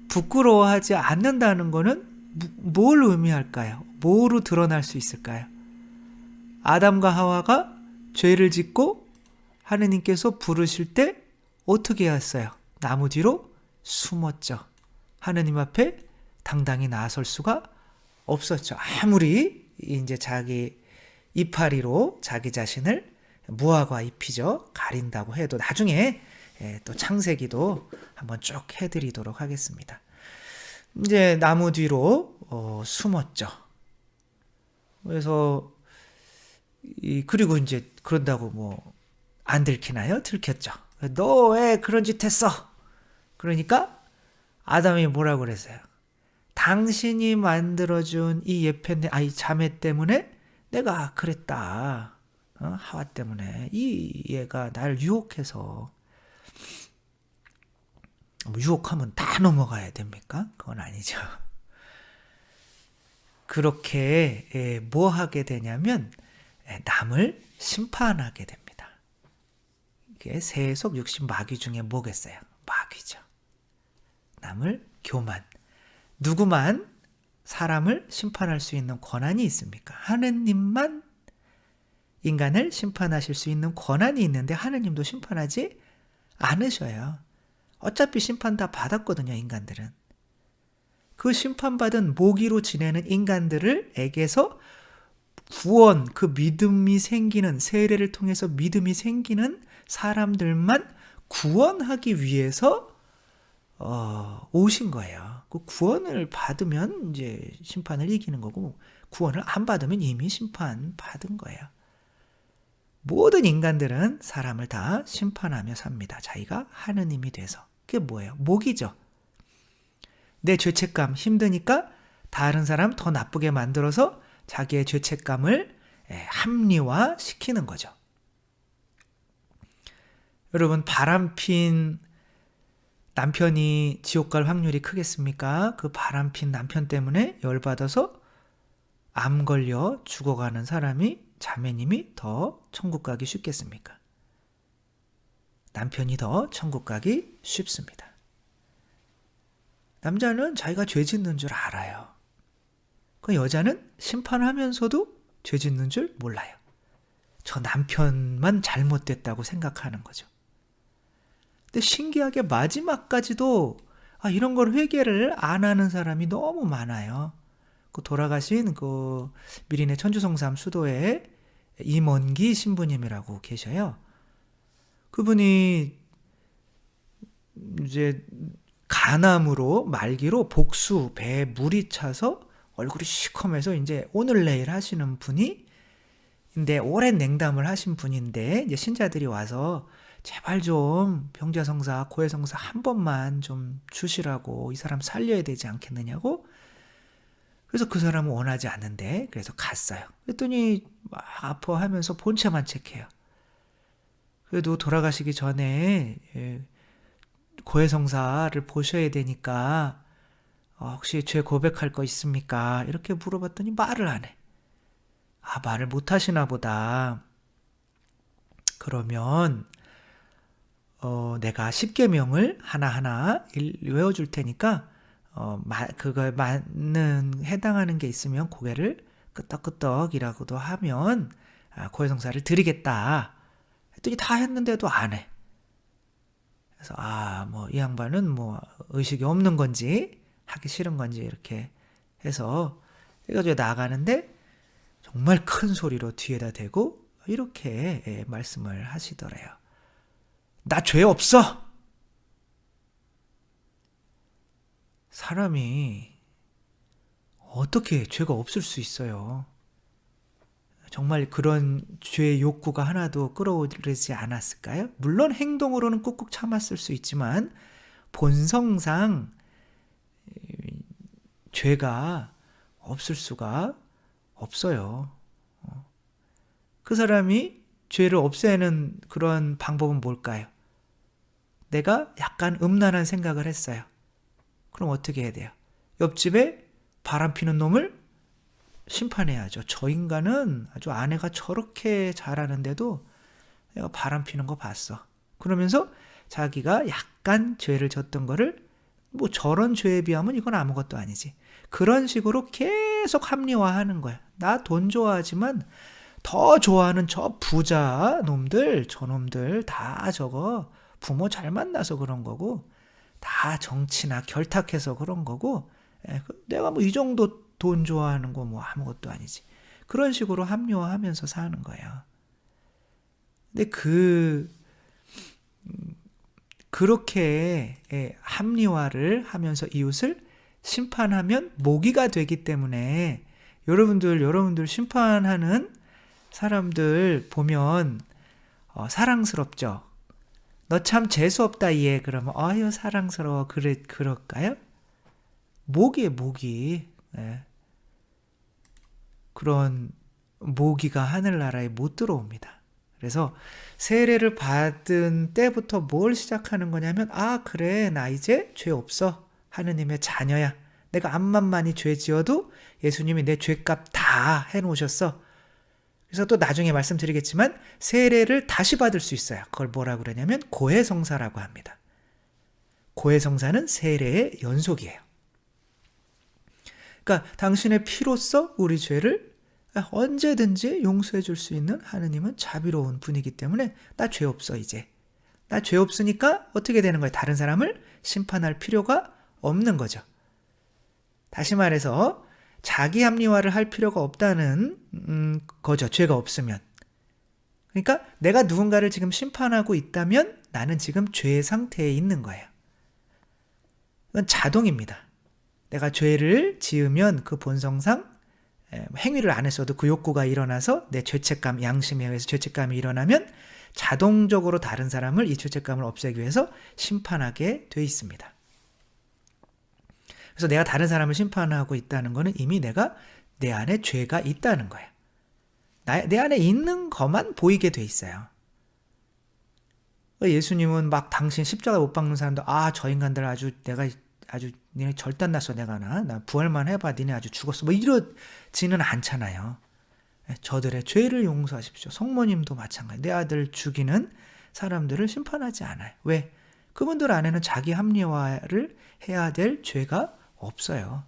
A: 부끄러워하지 않는다는 것은 뭘 의미할까요? 뭐로 드러날 수 있을까요? 아담과 하와가 죄를 짓고 하느님께서 부르실 때 어떻게 했어요? 나무 뒤로 숨었죠. 하느님 앞에 당당히 나설 수가 없었죠. 아무리 이제 자기 이파리로 자기 자신을 무화과 잎이죠. 가린다고 해도 나중에 또 창세기도 한번 쭉 해드리도록 하겠습니다. 이제 나무 뒤로 숨었죠. 그래서 그리고 이제 그런다고 안 들키나요? 들켰죠. 너 왜 그런 짓 했어? 그러니까 아담이 뭐라고 그랬어요? 당신이 만들어준 이 자매 때문에 내가 그랬다. 하와 때문에 이 얘가 날 유혹해서. 유혹하면 다 넘어가야 됩니까? 그건 아니죠. 그렇게 뭐 하게 되냐면 남을 심판하게 됩니다. 이게 세속 육신 마귀 중에 뭐겠어요? 마귀죠. 남을 교만. 누구만 사람을 심판할 수 있는 권한이 있습니까? 하느님만 인간을 심판하실 수 있는 권한이 있는데 하느님도 심판하지 않으셔요. 어차피 심판 다 받았거든요, 인간들은. 그 심판받은 모기로 지내는 인간들에게서 구원, 그 믿음이 생기는, 세례를 통해서 믿음이 생기는 사람들만 구원하기 위해서 오신 거예요. 그 구원을 받으면 이제 심판을 이기는 거고, 구원을 안 받으면 이미 심판 받은 거예요. 모든 인간들은 사람을 다 심판하며 삽니다. 자기가 하느님이 돼서. 그게 뭐예요? 목이죠. 내 죄책감 힘드니까 다른 사람 더 나쁘게 만들어서 자기의 죄책감을 합리화시키는 거죠. 여러분, 바람핀 남편이 지옥 갈 확률이 크겠습니까? 그 바람핀 남편 때문에 열받아서 암 걸려 죽어가는 사람이, 자매님이 더 천국 가기 쉽겠습니까? 남편이 더 천국 가기 쉽습니다. 남자는 자기가 죄 짓는 줄 알아요. 그 여자는 심판하면서도 죄 짓는 줄 몰라요. 저 남편만 잘못됐다고 생각하는 거죠. 근데 신기하게 마지막까지도 이런 걸 회개를 안 하는 사람이 너무 많아요. 그 돌아가신 그 미린의 천주성삼 수도에 임원기 신부님이라고 계셔요. 그분이 이제 간암으로 말기로 복수, 배에 물이 차서 얼굴이 시커매서 이제 오늘 내일 하시는 분이, 근데 오랜 냉담을 하신 분인데 이제 신자들이 와서 제발 좀 병자성사, 고해성사 한 번만 좀 주시라고, 이 사람 살려야 되지 않겠느냐고. 그래서 그 사람은 원하지 않는데 그래서 갔어요. 그랬더니 막 아파하면서 본체만 체크해요. 그래도 돌아가시기 전에 고해성사를 보셔야 되니까 혹시 죄 고백할 거 있습니까? 이렇게 물어봤더니 말을 안 해. 말을 못 하시나 보다. 그러면 내가 십계명을 하나하나 외워줄 테니까 그거에 맞는 해당하는 게 있으면 고개를 끄덕끄덕이라고도 하면 고해성사를 드리겠다. 했더니 다 했는데도 안 해. 그래서 이 양반은 의식이 없는 건지 하기 싫은 건지 이렇게 해서 해가지고 나가는데 정말 큰 소리로 뒤에다 대고 이렇게 말씀을 하시더래요. 나 죄 없어! 사람이 어떻게 죄가 없을 수 있어요? 정말 그런 죄의 욕구가 하나도 끌어오르지 않았을까요? 물론 행동으로는 꾹꾹 참았을 수 있지만 본성상 죄가 없을 수가 없어요. 그 사람이 죄를 없애는 그런 방법은 뭘까요? 내가 약간 음란한 생각을 했어요. 그럼 어떻게 해야 돼요? 옆집에 바람 피는 놈을 심판해야죠. 저 인간은 아주 아내가 저렇게 잘하는데도 내가 바람 피는 거 봤어. 그러면서 자기가 약간 죄를 졌던 거를 저런 죄에 비하면 이건 아무것도 아니지. 그런 식으로 계속 합리화하는 거야. 나 돈 좋아하지만 더 좋아하는 저 부자 놈들, 저놈들 다 저거 부모 잘 만나서 그런 거고, 다 정치나 결탁해서 그런 거고, 내가 이 정도 돈 좋아하는 거 아무것도 아니지. 그런 식으로 합리화하면서 사는 거예요. 근데 그렇게 합리화를 하면서 이웃을 심판하면 모기가 되기 때문에 여러분들 심판하는 사람들 보면 사랑스럽죠. 너 참 재수없다 얘. 그러면 아유 사랑스러워. 그럴까요? 모기에 모기. 그런 모기가 하늘나라에 못 들어옵니다. 그래서 세례를 받은 때부터 뭘 시작하는 거냐면 그래 나 이제 죄 없어. 하느님의 자녀야. 내가 암만 많이 죄 지어도 예수님이 내 죄값 다 해놓으셨어. 그래서 또 나중에 말씀드리겠지만 세례를 다시 받을 수 있어요. 그걸 뭐라고 그러냐면 고해성사라고 합니다. 고해성사는 세례의 연속이에요. 그러니까 당신의 피로써 우리 죄를 언제든지 용서해 줄 수 있는 하느님은 자비로운 분이기 때문에 나 죄 없어 이제. 나 죄 없으니까 어떻게 되는 거예요? 다른 사람을 심판할 필요가 없는 거죠. 다시 말해서 자기 합리화를 할 필요가 없다는 거죠. 죄가 없으면. 그러니까 내가 누군가를 지금 심판하고 있다면 나는 지금 죄의 상태에 있는 거예요. 이건 자동입니다. 내가 죄를 지으면 그 본성상 행위를 안 했어도 그 욕구가 일어나서 내 죄책감, 양심에 의해서 죄책감이 일어나면 자동적으로 다른 사람을 이 죄책감을 없애기 위해서 심판하게 돼 있습니다. 그래서 내가 다른 사람을 심판하고 있다는 것은 이미 내가 내 안에 죄가 있다는 거예요. 내 안에 있는 것만 보이게 돼 있어요. 예수님은 막 당신 십자가 못 박는 사람도 저 인간들 내가 니네 절단 났어 내가 나 부활만 해봐 니네 아주 죽었어 뭐 이러지는 않잖아요. 저들의 죄를 용서하십시오. 성모님도 마찬가지. 내 아들 죽이는 사람들을 심판하지 않아요. 왜? 그분들 안에는 자기 합리화를 해야 될 죄가 없어요.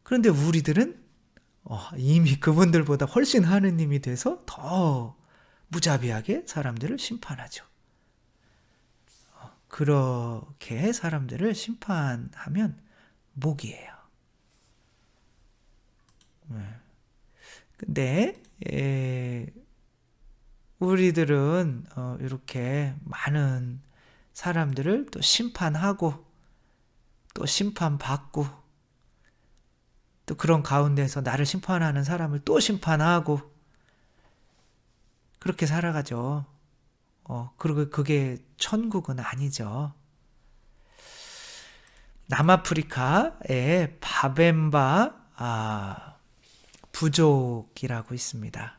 A: 그런데 우리들은 이미 그분들보다 훨씬 하느님이 돼서 더 무자비하게 사람들을 심판하죠. 그렇게 사람들을 심판하면 목이에요. 근데 우리들은 이렇게 많은 사람들을 또 심판하고 또 심판받고 또 그런 가운데서 나를 심판하는 사람을 또 심판하고 그렇게 살아가죠. 그리고 그게 천국은 아니죠. 남아프리카에 바벤바 부족이라고 있습니다.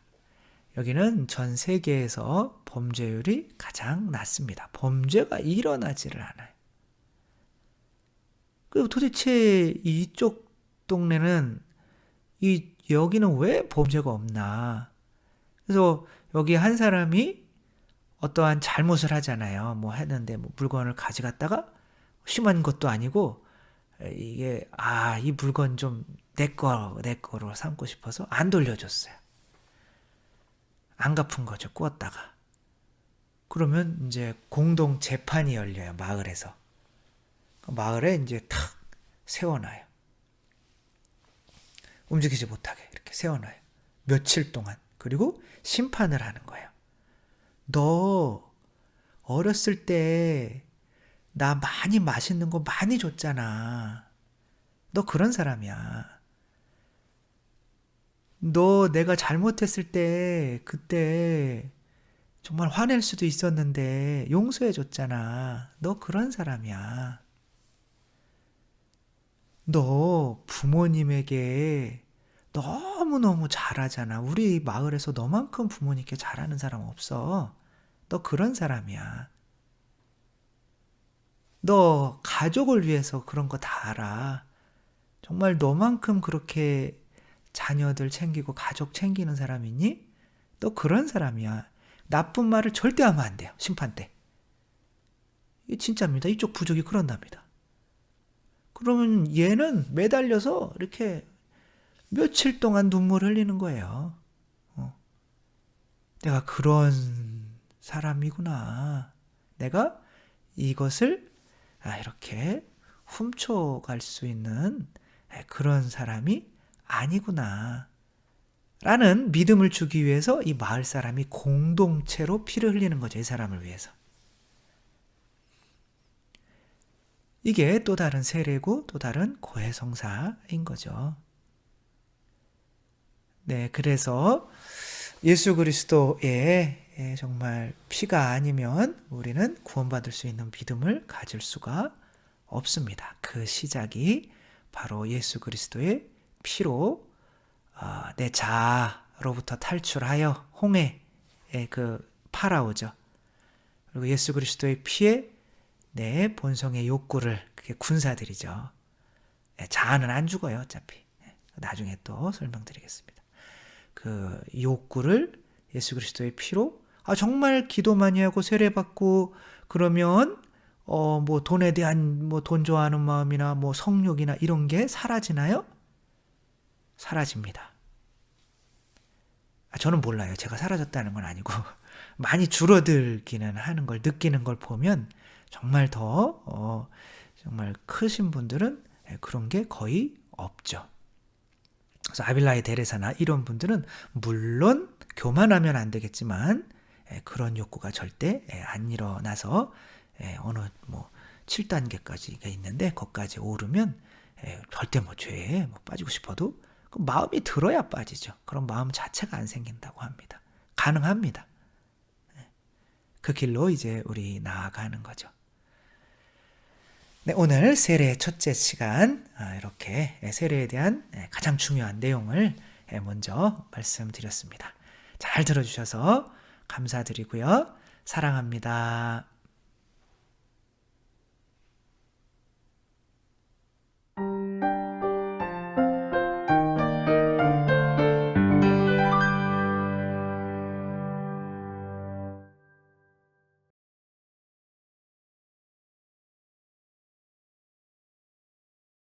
A: 여기는 전 세계에서 범죄율이 가장 낮습니다. 범죄가 일어나지를 않아요. 그리고 도대체 이쪽 동네는 여기는 왜 범죄가 없나? 그래서 여기 한 사람이 어떠한 잘못을 하잖아요. 뭐 했는데 물건을 가져갔다가 심한 것도 아니고 이게 이 물건 좀 내 거로 삼고 싶어서 안 돌려줬어요. 안 갚은 거죠. 꾸었다가. 그러면 이제 공동 재판이 열려요. 마을에서. 마을에 이제 탁 세워놔요. 움직이지 못하게 이렇게 세워놔요. 며칠 동안. 그리고 심판을 하는 거예요. 너 어렸을 때 나 많이 맛있는 거 많이 줬잖아. 너 그런 사람이야. 너 내가 잘못했을 때 그때 정말 화낼 수도 있었는데 용서해 줬잖아. 너 그런 사람이야. 너 부모님에게 너무너무 잘하잖아. 우리 마을에서 너만큼 부모님께 잘하는 사람 없어. 너 그런 사람이야. 너 가족을 위해서 그런 거 다 알아. 정말 너만큼 그렇게 자녀들 챙기고 가족 챙기는 사람 있니? 너 그런 사람이야. 나쁜 말을 절대 하면 안 돼요. 심판 때. 이게 진짜입니다. 이쪽 부족이 그런답니다. 그러면 얘는 매달려서 이렇게 며칠 동안 눈물 흘리는 거예요. 내가 그런 사람이구나. 내가 이것을 이렇게 훔쳐갈 수 있는 그런 사람이 아니구나. 라는 믿음을 주기 위해서 이 마을 사람이 공동체로 피를 흘리는 거죠. 이 사람을 위해서. 이게 또 다른 세례고 또 다른 고해성사인 거죠. 네, 그래서 예수 그리스도의 정말 피가 아니면 우리는 구원받을 수 있는 믿음을 가질 수가 없습니다. 그 시작이 바로 예수 그리스도의 피로 내 자아로부터 탈출하여 홍해의 그 파라오죠. 그리고 예수 그리스도의 피에 내 본성의 욕구를 그게 군사들이죠. 자아는 안 죽어요, 어차피. 나중에 또 설명드리겠습니다. 그 욕구를 예수 그리스도의 피로 정말 기도 많이 하고 세례받고 그러면 뭐 돈에 대한 뭐 돈 좋아하는 마음이나 뭐 성욕이나 이런 게 사라지나요? 사라집니다. 저는 몰라요. 제가 사라졌다는 건 아니고 많이 줄어들기는 하는 걸 느끼는 걸 보면 정말 더 정말 크신 분들은 그런 게 거의 없죠. 그래서 아빌라의 데레사나 이런 분들은 물론 교만하면 안 되겠지만 그런 욕구가 절대 안 일어나서 어느 7단계까지가 있는데 거기까지 오르면 절대 죄에 빠지고 싶어도 그 마음이 들어야 빠지죠. 그런 마음 자체가 안 생긴다고 합니다. 가능합니다. 그 길로 이제 우리 나아가는 거죠. 네, 오늘 세례 첫째 시간 이렇게 세례에 대한 가장 중요한 내용을 먼저 말씀드렸습니다. 잘 들어주셔서 감사드리고요. 사랑합니다.